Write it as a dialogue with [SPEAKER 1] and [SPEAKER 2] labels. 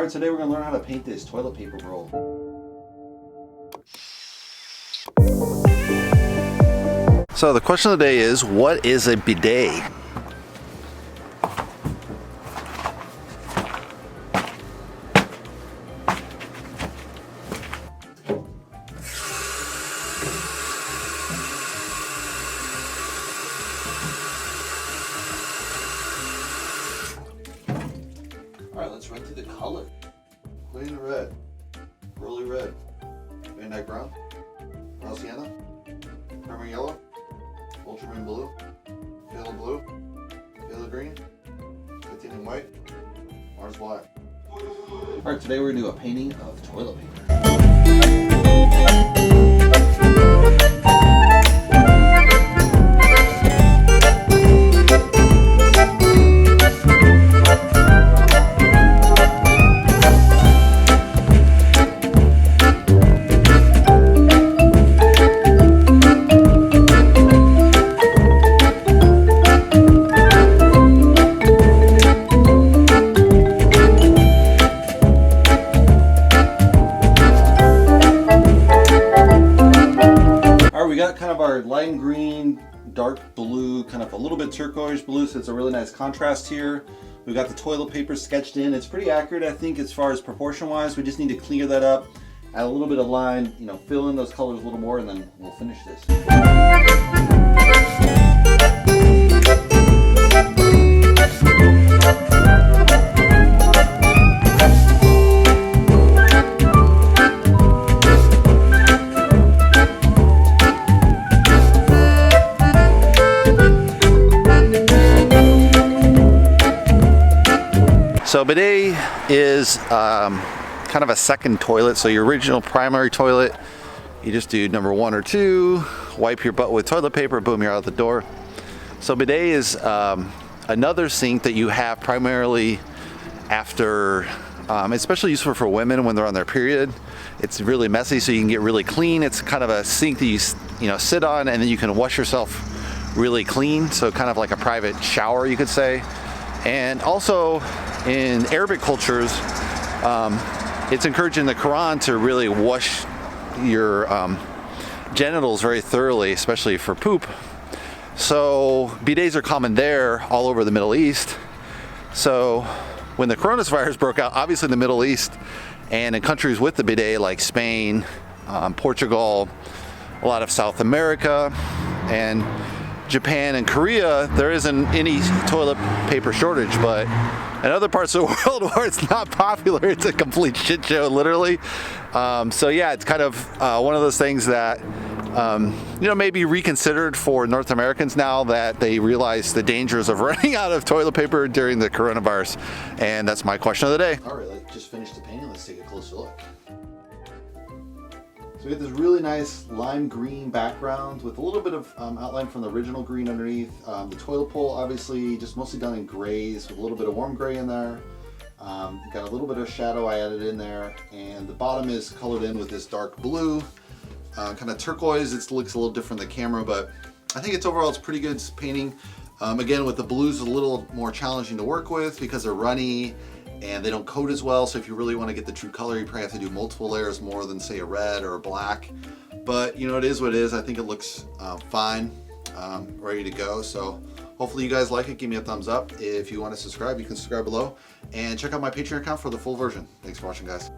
[SPEAKER 1] Alright, today we're going to learn how to paint this toilet paper roll. So the question of the day is, what is a bidet? Alright, let's run through the color. Clean red, rolly red, midnight brown, raw sienna, primary yellow, ultramarine blue, phthalo blue, phthalo green, titanium white, Mars black. Alright, today we're going to do a painting of toilet paper. We got kind of our lime green, dark blue, kind of a little bit turquoise blue, so it's a really nice contrast here. We got the toilet paper sketched in. It's pretty accurate, I think, as far as proportion wise. We just need to clear that up, add a little bit of line, you know, fill in those colors a little more, and then we'll finish this. So bidet is kind of a second toilet. So your original primary toilet, you just do number 1 or 2, wipe your butt with toilet paper, boom, you're out the door. So bidet is another sink that you have primarily after, especially useful for women when they're on their period. It's really messy, so you can get really clean. It's kind of a sink that you know, sit on, and then you can wash yourself really clean. So kind of like a private shower, you could say. And also in Arabic cultures, it's encouraged in the Quran to really wash your genitals very thoroughly, especially for poop. So bidets are common there all over the Middle East. So when the coronavirus broke out, obviously in the Middle East and in countries with the bidet like Spain, Portugal, a lot of South America, and Japan and Korea, there isn't any toilet paper shortage, but in other parts of the world where it's not popular, it's a complete shit show, literally. So yeah, it's kind of one of those things that you know, maybe reconsidered for North Americans now that they realize the dangers of running out of toilet paper during the coronavirus. And that's my question of the day. All right, let's just finish the painting. Let's take a closer look. So we have this really nice lime green background with a little bit of outline from the original green underneath. The toilet pole, obviously, just mostly done in grays with a little bit of warm gray in there. Got a little bit of shadow I added in there, and the bottom is colored in with this dark blue, kind of turquoise. It looks a little different than the camera, but I think overall it's pretty good painting. Again, with the blues, a little more challenging to work with because they're runny and they don't coat as well. So if you really want to get the true color, you probably have to do multiple layers more than say a red or a black. But you know, it is what it is. I think it looks fine, ready to go. So hopefully you guys like it. Give me a thumbs up. If you want to subscribe, you can subscribe below and check out my Patreon account for the full version. Thanks for watching, guys.